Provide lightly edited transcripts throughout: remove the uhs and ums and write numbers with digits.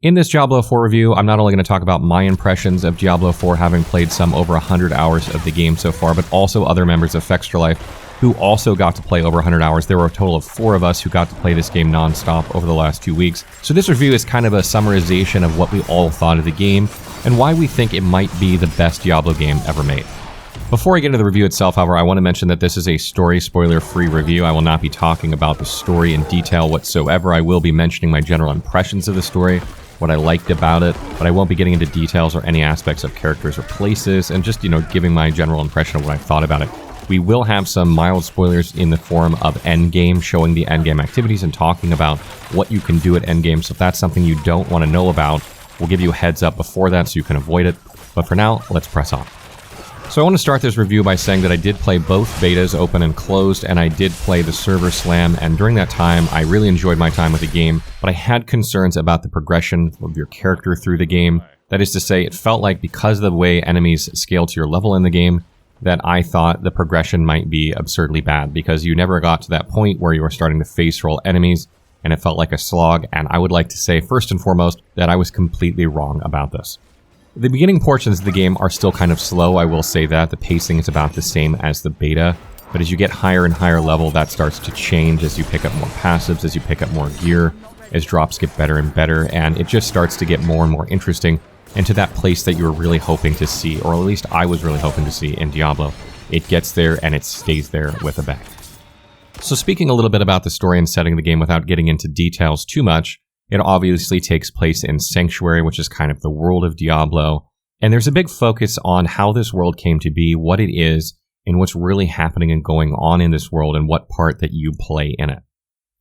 In this Diablo 4 review, I'm not only going to talk about my impressions of Diablo 4 having played some over 100 hours of the game so far, but also other members of Fextra Life who also got to play over 100 hours. There were a total of 4 of us who got to play this game non-stop over the last 2 weeks. So this review is kind of a summarization of what we all thought of the game and why we think it might be the best Diablo game ever made. Before I get into the review itself, however, I want to mention that this is a story spoiler-free review. I will not be talking about the story in detail whatsoever. I will be mentioning my general impressions of the story, what I liked about it, but I won't be getting into details or any aspects of characters or places, and just, giving my general impression of what I thought about it. We will have some mild spoilers in the form of endgame, showing the endgame activities and talking about what you can do at endgame. So if that's something you don't want to know about, we'll give you a heads up before that so you can avoid it. But for now, let's press on. So I want to start this review by saying that I did play both betas, open and closed, and I did play the server slam, and during that time, I really enjoyed my time with the game, but I had concerns about the progression of your character through the game. That is to say, it felt like because of the way enemies scale to your level in the game, that I thought the progression might be absurdly bad, because you never got to that point where you were starting to face roll enemies, and it felt like a slog, and I would like to say, first and foremost, that I was completely wrong about this. The beginning portions of the game are still kind of slow, I will say that. The pacing is about the same as the beta, but as you get higher and higher level, that starts to change as you pick up more passives, as you pick up more gear, as drops get better and better, and it just starts to get more and more interesting, and to that place that you were really hoping to see, or at least I was really hoping to see in Diablo. It gets there, and it stays there with a bang. So speaking a little bit about the story and setting the game without getting into details too much, it obviously takes place in Sanctuary, which is kind of the world of Diablo, and there's a big focus on how this world came to be, what it is, and what's really happening and going on in this world, and what part that you play in it.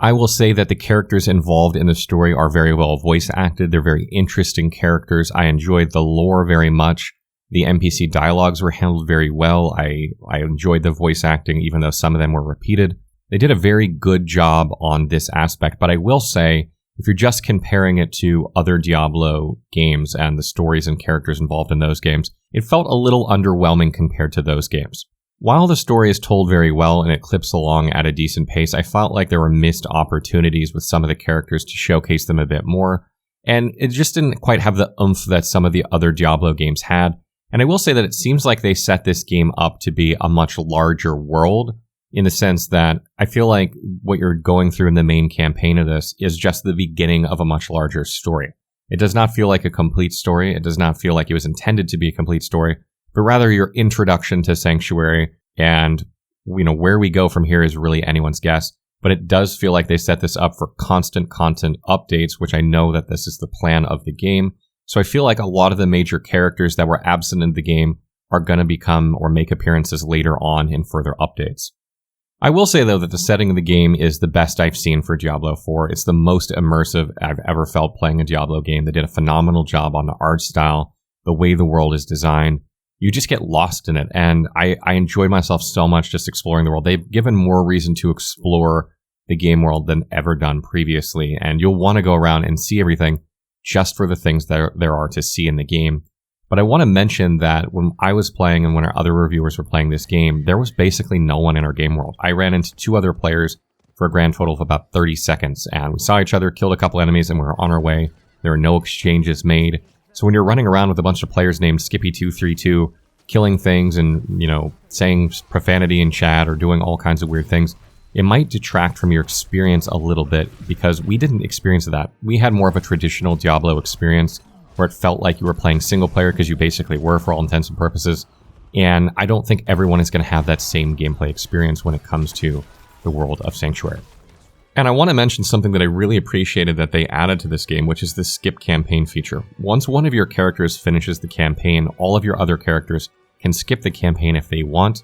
I will say that the characters involved in the story are very well voice acted. They're very interesting characters. I enjoyed the lore very much. The NPC dialogues were handled very well. I enjoyed the voice acting, even though some of them were repeated. They did a very good job on this aspect, but I will say, if you're just comparing it to other Diablo games and the stories and characters involved in those games, it felt a little underwhelming compared to those games. While the story is told very well and it clips along at a decent pace, I felt like there were missed opportunities with some of the characters to showcase them a bit more, and it just didn't quite have the oomph that some of the other Diablo games had. And I will say that it seems like they set this game up to be a much larger world, in the sense that I feel like what you're going through in the main campaign of this is just the beginning of a much larger story. It does not feel like a complete story. It does not feel like it was intended to be a complete story, but rather your introduction to Sanctuary, and where we go from here is really anyone's guess. But it does feel like they set this up for constant content updates, which I know that this is the plan of the game. So I feel like a lot of the major characters that were absent in the game are going to become or make appearances later on in further updates. I will say, though, that the setting of the game is the best I've seen for Diablo 4. It's the most immersive I've ever felt playing a Diablo game. They did a phenomenal job on the art style, the way the world is designed. You just get lost in it, and I enjoyed myself so much just exploring the world. They've given more reason to explore the game world than ever done previously, and you'll want to go around and see everything just for the things that there are to see in the game. But I want to mention that when I was playing and when our other reviewers were playing this game, there was basically no one in our game world. I ran into 2 other players for a grand total of about 30 seconds, and we saw each other, killed a couple enemies, and we were on our way. There were no exchanges made. So when you're running around with a bunch of players named Skippy232, killing things and, saying profanity in chat or doing all kinds of weird things, it might detract from your experience a little bit, because we didn't experience that. We had more of a traditional Diablo experience, where it felt like you were playing single player, because you basically were for all intents and purposes. And I don't think everyone is going to have that same gameplay experience when it comes to the world of Sanctuary. And I want to mention something that I really appreciated that they added to this game, which is the skip campaign feature. Once one of your characters finishes the campaign, all of your other characters can skip the campaign if they want.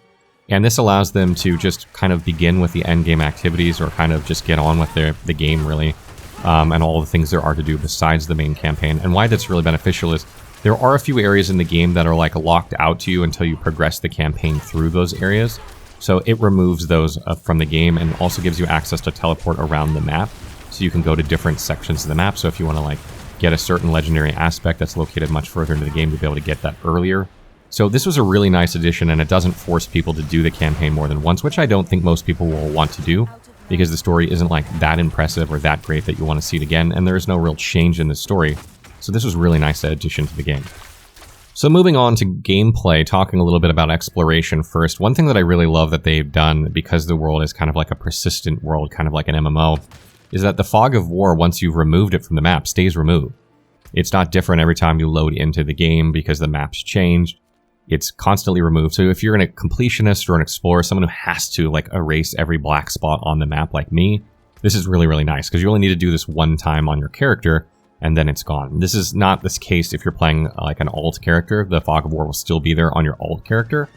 And this allows them to just kind of begin with the endgame activities, or kind of just get on with the game, really. And all the things there are to do besides the main campaign. And why that's really beneficial is there are a few areas in the game that are like locked out to you until you progress the campaign through those areas. So it removes those from the game, and also gives you access to teleport around the map, so you can go to different sections of the map. So if you want to get a certain legendary aspect that's located much further into the game, to be able to get that earlier. So this was a really nice addition, and it doesn't force people to do the campaign more than once, which I don't think most people will want to do, because the story isn't that impressive or that great that you want to see it again, and there is no real change in the story. So this was a really nice addition to the game. So moving on to gameplay, talking a little bit about exploration first. One thing that I really love that they've done, because the world is kind of like a persistent world, kind of like an MMO, is that the fog of war, once you've removed it from the map, stays removed. It's not different every time you load into the game because the map's changed. It's constantly removed. So if you're a completionist or an explorer, someone who has to like erase every black spot on the map like me, this is really, really nice because you only need to do this one time on your character and then it's gone. This is not this case if you're playing like an alt character. The fog of war will still be there on your alt character,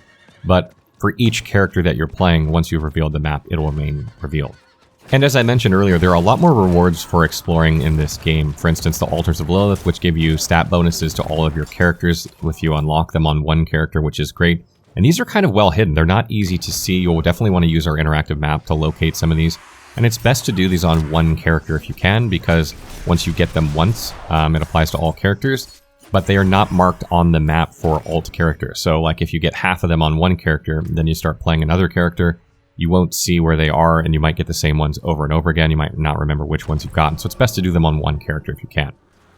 but for each character that you're playing, once you've revealed the map, it'll remain revealed. And as I mentioned earlier, there are a lot more rewards for exploring in this game. For instance, the Altars of Lilith, which give you stat bonuses to all of your characters if you unlock them on one character, which is great. And these are kind of well hidden. They're not easy to see. You'll definitely want to use our interactive map to locate some of these. And it's best to do these on one character if you can, because once you get them once, it applies to all characters. But they are not marked on the map for alt characters. So like if you get half of them on one character, then you start playing another character, you won't see where they are, and you might get the same ones over and over again. You might not remember which ones you've gotten, so it's best to do them on one character if you can.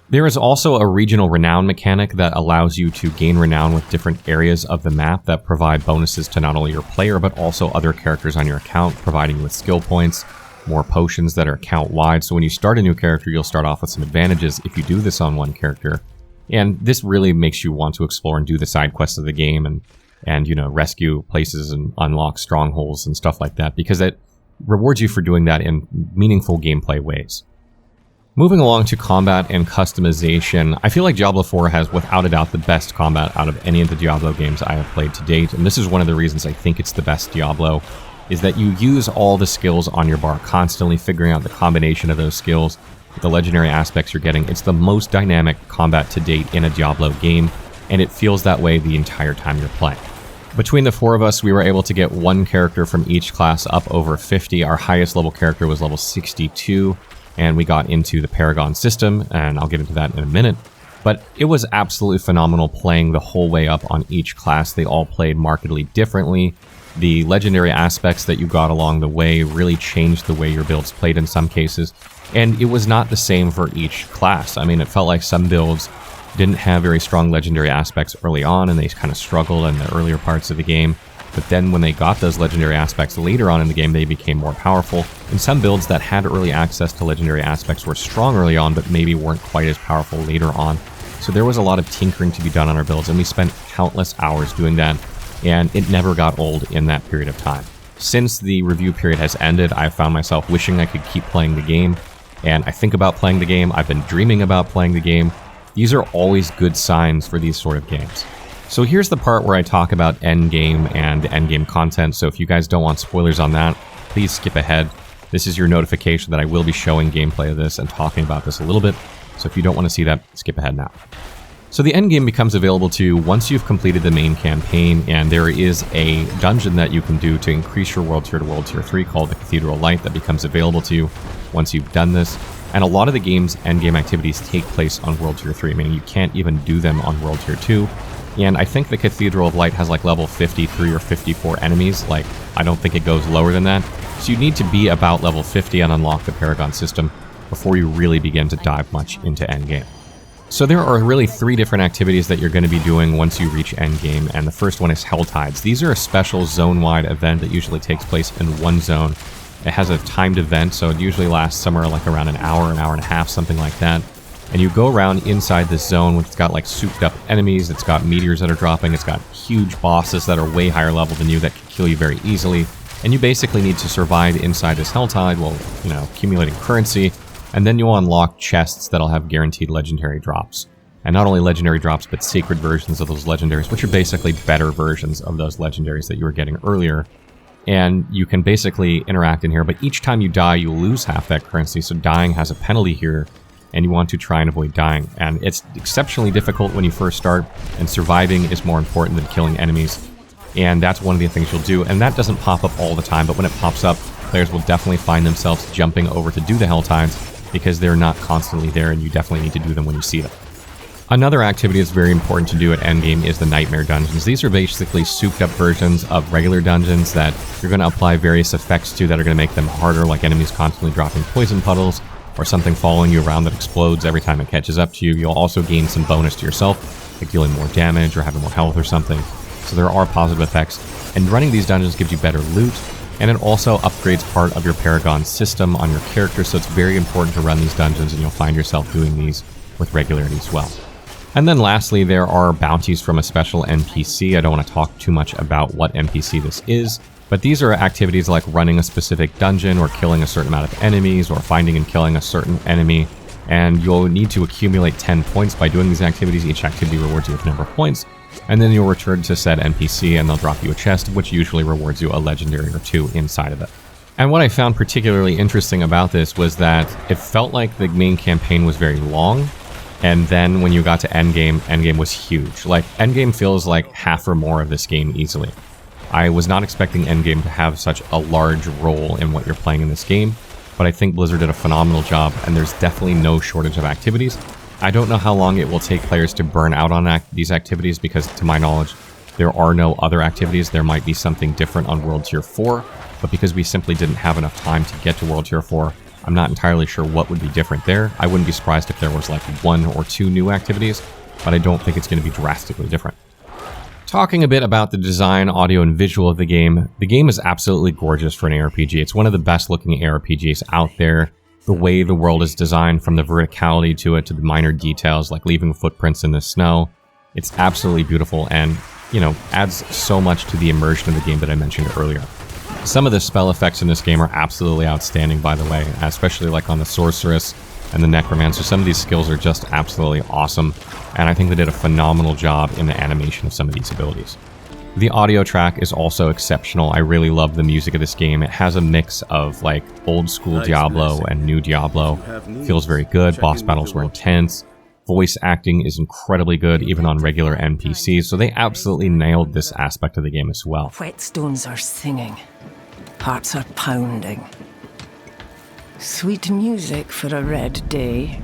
There is also a regional renown mechanic that allows you to gain renown with different areas of the map that provide bonuses to not only your player, but also other characters on your account, providing you with skill points, more potions that are account-wide. So when you start a new character, you'll start off with some advantages if you do this on one character. And this really makes you want to explore and do the side quests of the game and you know, rescue places and unlock strongholds and stuff like that, because it rewards you for doing that in meaningful gameplay ways. Moving along to combat and customization, I feel like Diablo 4 has without a doubt the best combat out of any of the Diablo games I have played to date, and this is one of the reasons I think it's the best Diablo, is that you use all the skills on your bar, constantly figuring out the combination of those skills, the legendary aspects you're getting. It's the most dynamic combat to date in a Diablo game, and it feels that way the entire time you're playing. Between the four of us, we were able to get one character from each class up over 50. Our highest level character was level 62, and we got into the Paragon system, and I'll get into that in a minute. But it was absolutely phenomenal playing the whole way up on each class. They all played markedly differently. The legendary aspects that you got along the way really changed the way your builds played in some cases, and it was not the same for each class. I mean, it felt like some builds didn't have very strong legendary aspects early on, and they kind of struggled in the earlier parts of the game. But then when they got those legendary aspects later on in the game, they became more powerful. And some builds that had early access to legendary aspects were strong early on, but maybe weren't quite as powerful later on. So there was a lot of tinkering to be done on our builds, and we spent countless hours doing that, and it never got old in that period of time. Since the review period has ended, I've found myself wishing I could keep playing the game, and I think about playing the game. I've been dreaming about playing the game. These are always good signs for these sort of games. So here's the part where I talk about endgame and endgame content, so if you guys don't want spoilers on that, please skip ahead. This is your notification that I will be showing gameplay of this and talking about this a little bit, so if you don't want to see that, skip ahead now. So the endgame becomes available to you once you've completed the main campaign, and there is a dungeon that you can do to increase your world tier to world tier 3 called the Cathedral Light that becomes available to you once you've done this. And a lot of the game's endgame activities take place on World Tier 3, meaning you can't even do them on World Tier 2. And I think the Cathedral of Light has like level 53 or 54 enemies. Like, I don't think it goes lower than that. So you need to be about level 50 and unlock the Paragon system before you really begin to dive much into endgame. So there are really 3 different activities that you're going to be doing once you reach endgame, and the first one is Hell Tides. These are a special zone-wide event that usually takes place in one zone. It has a timed event, so it usually lasts somewhere like around an hour and a half, something like that. And you go around inside this zone, which has got like souped up enemies, it's got meteors that are dropping, it's got huge bosses that are way higher level than you that can kill you very easily. And you basically need to survive inside this Helltide while, you know, accumulating currency, and then you'll unlock chests that'll have guaranteed legendary drops. And not only legendary drops, but sacred versions of those legendaries, which are basically better versions of those legendaries that you were getting earlier. And you can basically interact in here, but each time you die, you lose half that currency, so dying has a penalty here, and you want to try and avoid dying. And it's exceptionally difficult when you first start, and surviving is more important than killing enemies. And that's one of the things you'll do, and that doesn't pop up all the time, but when it pops up, players will definitely find themselves jumping over to do the Helltides, because they're not constantly there, and you definitely need to do them when you see them. Another activity that's very important to do at endgame is the Nightmare Dungeons. These are basically souped up versions of regular dungeons that you're going to apply various effects to that are going to make them harder, like enemies constantly dropping poison puddles, or something following you around that explodes every time it catches up to you. You'll also gain some bonus to yourself, like dealing more damage or having more health or something. So there are positive effects. And running these dungeons gives you better loot, and it also upgrades part of your Paragon system on your character, so it's very important to run these dungeons, and you'll find yourself doing these with regularity as well. And then lastly, there are bounties from a special NPC. I don't want to talk too much about what NPC this is, but these are activities like running a specific dungeon or killing a certain amount of enemies or finding and killing a certain enemy. And you'll need to accumulate 10 points by doing these activities. Each activity rewards you with a number of points. And then you'll return to said NPC and they'll drop you a chest, which usually rewards you a legendary or two inside of it. And what I found particularly interesting about this was that it felt like the main campaign was very long. And then when you got to endgame was huge. Like, endgame feels like half or more of this game easily. I was not expecting endgame to have such a large role in what you're playing in this game, but I think Blizzard did a phenomenal job, and there's definitely no shortage of activities. I don't know how long it will take players to burn out on these activities, because to my knowledge, there are no other activities. There might be something different on World Tier 4, but because we simply didn't have enough time to get to World Tier 4, I'm not entirely sure what would be different there. I wouldn't be surprised if there was like 1 or 2 new activities, but I don't think it's going to be drastically different. Talking a bit about the design, audio, and visual of the game is absolutely gorgeous for an ARPG. It's one of the best looking ARPGs out there. The way the world is designed, from the verticality to it to the minor details like leaving footprints in the snow, it's absolutely beautiful and, you know, adds so much to the immersion of the game that I mentioned earlier. Some of the spell effects in this game are absolutely outstanding, by the way, especially like on the Sorceress and the Necromancer. Some of these skills are just absolutely awesome, and I think they did a phenomenal job in the animation of some of these abilities. The audio track is also exceptional. I really love the music of this game. It has a mix of like old school Diablo and new Diablo. Feels very good. Boss battles were intense. Voice acting is incredibly good, even on regular NPCs, so they absolutely nailed this aspect of the game as well. Whetstones are singing. Hearts are pounding. Sweet music for a red day.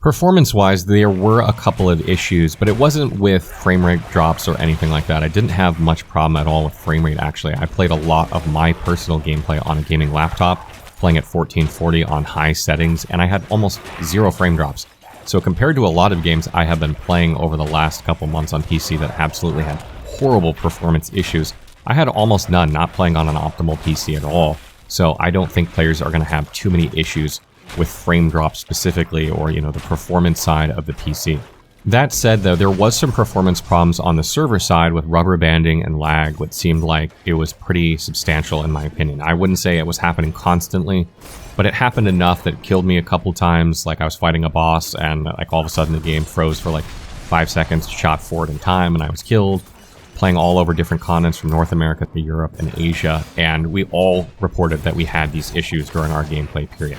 Performance-wise, there were a couple of issues, but it wasn't with frame rate drops or anything like that. I didn't have much problem at all with frame rate, actually. I played a lot of my personal gameplay on a gaming laptop, playing at 1440 on high settings, and I had almost 0 frame drops. So compared to a lot of games I have been playing over the last couple months on PC that absolutely had horrible performance issues, I had almost none, not playing on an optimal PC at all. So I don't think players are going to have too many issues with frame drops specifically, or, you know, the performance side of the PC. That said, though, there was some performance problems on the server side with rubber banding and lag, which seemed like it was pretty substantial in my opinion. I wouldn't say it was happening constantly, but it happened enough that it killed me a couple times. Like, I was fighting a boss and like all of a sudden the game froze for like 5 seconds, shot forward in time, and I was killed. Playing all over different continents from North America to Europe and Asia, and we all reported that we had these issues during our gameplay period.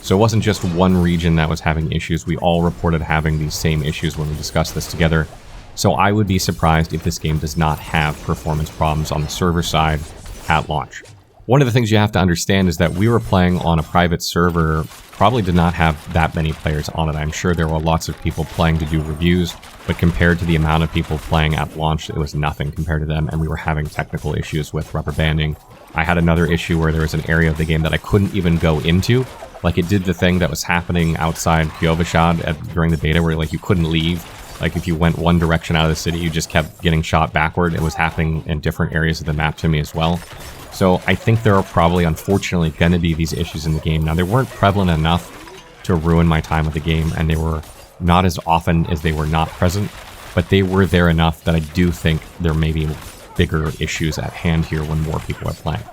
So it wasn't just one region that was having issues, we all reported having these same issues when we discussed this together. So I would be surprised if this game does not have performance problems on the server side at launch. One of the things you have to understand is that we were playing on a private server, probably did not have that many players on it. I'm sure there were lots of people playing to do reviews, but compared to the amount of people playing at launch, it was nothing compared to them, and we were having technical issues with rubber banding. I had another issue where there was an area of the game that I couldn't even go into. Like, it did the thing that was happening outside Kyovashad during the beta, where like you couldn't leave. Like, if you went one direction out of the city, you just kept getting shot backward. It was happening in different areas of the map to me as well. So I think there are probably, unfortunately, going to be these issues in the game. Now, they weren't prevalent enough to ruin my time with the game, and they were not as often as they were not present, but they were there enough that I do think there may be bigger issues at hand here when more people are playing.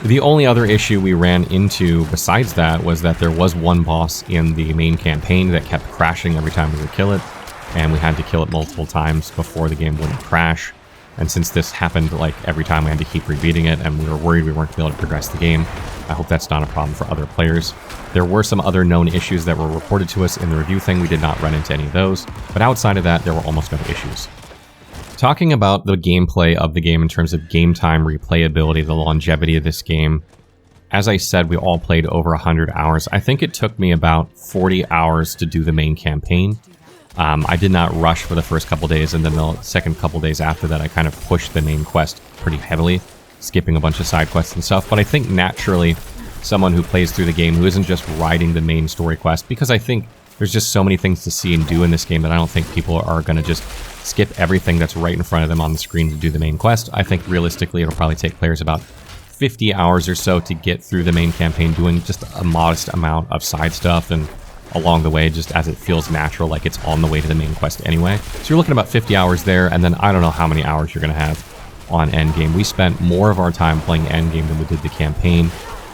The only other issue we ran into besides that was that there was one boss in the main campaign that kept crashing every time we would kill it, and we had to kill it multiple times before the game wouldn't crash. And since this happened like every time, we had to keep rebeating it, and we were worried we weren't going to be able to progress the game. I hope that's not a problem for other players. There were some other known issues that were reported to us in the review thing. We did not run into any of those, but outside of that, there were almost no issues. Talking about the gameplay of the game in terms of game time, replayability, the longevity of this game, as I said, we all played over 100 hours. I think it took me about 40 hours to do the main campaign. I did not rush for the first couple days, and then the second couple days after that, I kind of pushed the main quest pretty heavily, skipping a bunch of side quests and stuff. But I think naturally, someone who plays through the game who isn't just riding the main story quest, because I think there's just so many things to see and do in this game that I don't think people are going to just skip everything that's right in front of them on the screen to do the main quest. I think realistically it'll probably take players about 50 hours or so to get through the main campaign, doing just a modest amount of side stuff and along the way, just as it feels natural, like it's on the way to the main quest anyway. So you're looking at about 50 hours there, and then I don't know how many hours you're going to have on endgame. We spent more of our time playing endgame than we did the campaign,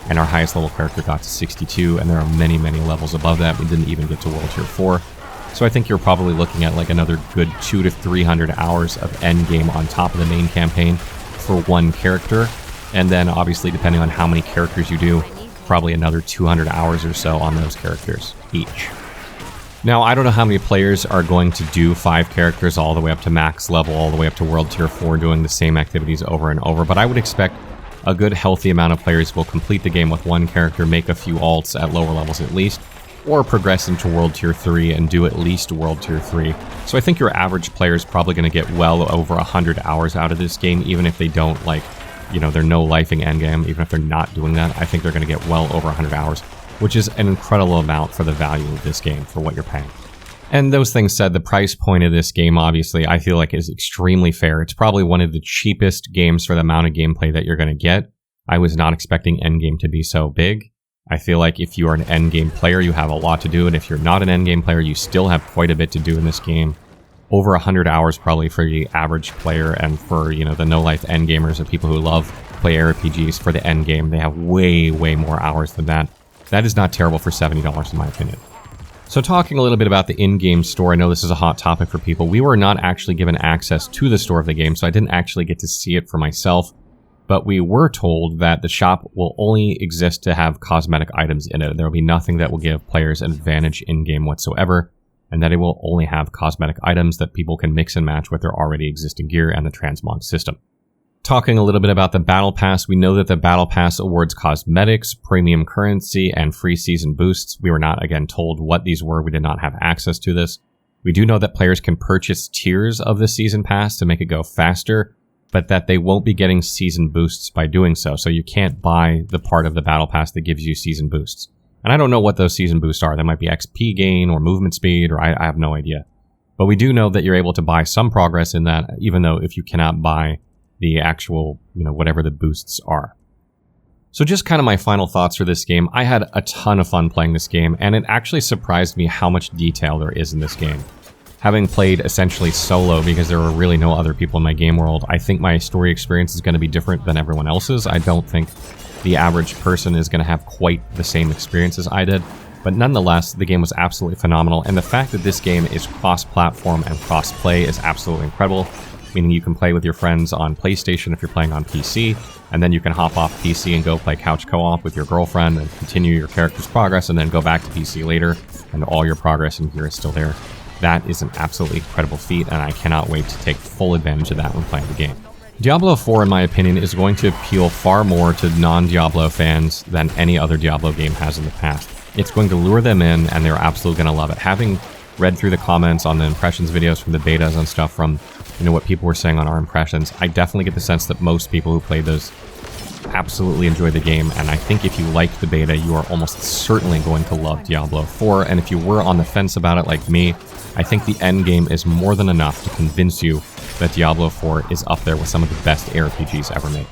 and our highest level character got to 62, and there are many, many levels above that. We didn't even get to World Tier 4. So I think you're probably looking at like another good 200 to 300 hours of endgame on top of the main campaign for one character. And then obviously, depending on how many characters you do, probably another 200 hours or so on those characters each. Now, I don't know how many players are going to do 5 characters all the way up to max level, all the way up to World Tier 4, doing the same activities over and over, but I would expect a good healthy amount of players will complete the game with one character, make a few alts at lower levels at least, or progress into World Tier 3 and do at least World Tier 3. So I think your average player is probably going to get well over 100 hours out of this game, even if they don't, like, you know, they're no-lifing endgame, even if they're not doing that. I think they're going to get well over 100 hours, which is an incredible amount for the value of this game, for what you're paying. And those things said, the price point of this game, obviously, I feel like is extremely fair. It's probably one of the cheapest games for the amount of gameplay that you're going to get. I was not expecting endgame to be so big. I feel like if you are an endgame player, you have a lot to do, and if you're not an endgame player, you still have quite a bit to do in this game. Over 100 hours probably for the average player, and for, you know, the no-life endgamers and people who love play RPGs for the endgame, they have way, way more hours than that. That is not terrible for $70 in my opinion. So talking a little bit about the in-game store, I know this is a hot topic for people. We were not actually given access to the store of the game, so I didn't actually get to see it for myself. But we were told that the shop will only exist to have cosmetic items in it. There will be nothing that will give players an advantage in-game whatsoever, and that it will only have cosmetic items that people can mix and match with their already existing gear and the transmog system. Talking a little bit about the Battle Pass, we know that the Battle Pass awards cosmetics, premium currency, and free season boosts. We were not, again, told what these were. We did not have access to this. We do know that players can purchase tiers of the Season Pass to make it go faster, but that they won't be getting season boosts by doing so. So you can't buy the part of the Battle Pass that gives you season boosts. And I don't know what those season boosts are. They might be XP gain or movement speed, or I have no idea. But we do know that you're able to buy some progress in that, even though if you cannot buy the actual, you know, whatever the boosts are. So just kind of my final thoughts for this game. I had a ton of fun playing this game, and it actually surprised me how much detail there is in this game. Having played essentially solo because there were really no other people in my game world, I think my story experience is going to be different than everyone else's. I don't think the average person is going to have quite the same experience as I did, but nonetheless, the game was absolutely phenomenal, and the fact that this game is cross-platform and cross-play is absolutely incredible, meaning you can play with your friends on PlayStation if you're playing on PC, and then you can hop off PC and go play couch co-op with your girlfriend and continue your character's progress, and then go back to PC later, and all your progress in here is still there. That is an absolutely incredible feat, and I cannot wait to take full advantage of that when playing the game. Diablo 4, in my opinion, is going to appeal far more to non-Diablo fans than any other Diablo game has in the past. It's going to lure them in, and they're absolutely going to love it. Having read through the comments on the impressions videos from the betas and stuff from, you know, what people were saying on our impressions, I definitely get the sense that most people who played those absolutely enjoyed the game, and I think if you liked the beta, you are almost certainly going to love Diablo 4, and if you were on the fence about it like me, I think the endgame is more than enough to convince you that Diablo 4 is up there with some of the best RPGs ever made.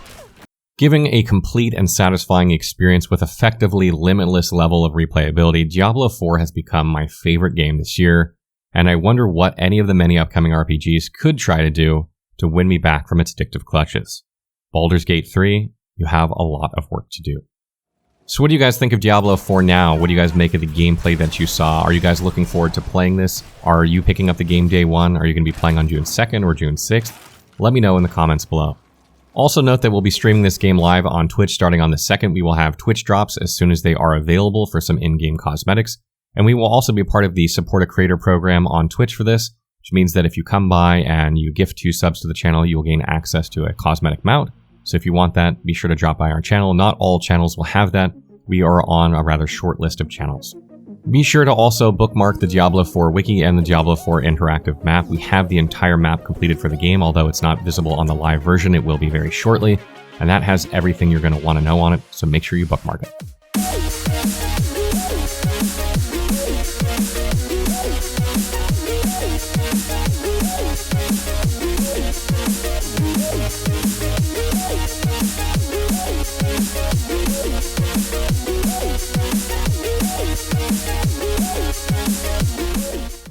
Giving a complete and satisfying experience with effectively limitless level of replayability, Diablo 4 has become my favorite game this year, and I wonder what any of the many upcoming RPGs could try to do to win me back from its addictive clutches. Baldur's Gate 3, you have a lot of work to do. So what do you guys think of Diablo 4 now? What do you guys make of the gameplay that you saw? Are you guys looking forward to playing this? Are you picking up the game day one? Are you going to be playing on June 2nd or June 6th? Let me know in the comments below. Also note that we'll be streaming this game live on Twitch starting on the 2nd. We will have Twitch drops as soon as they are available for some in-game cosmetics. And we will also be part of the Support a Creator program on Twitch for this, which means that if you come by and you gift 2 subs to the channel, you will gain access to a cosmetic mount. So if you want that, be sure to drop by our channel. Not all channels will have that. We are on a rather short list of channels. Be sure to also bookmark the Diablo 4 wiki and the Diablo 4 interactive map. We have the entire map completed for the game, although it's not visible on the live version. It will be very shortly, and that has everything you're going to want to know on it, so make sure you bookmark it.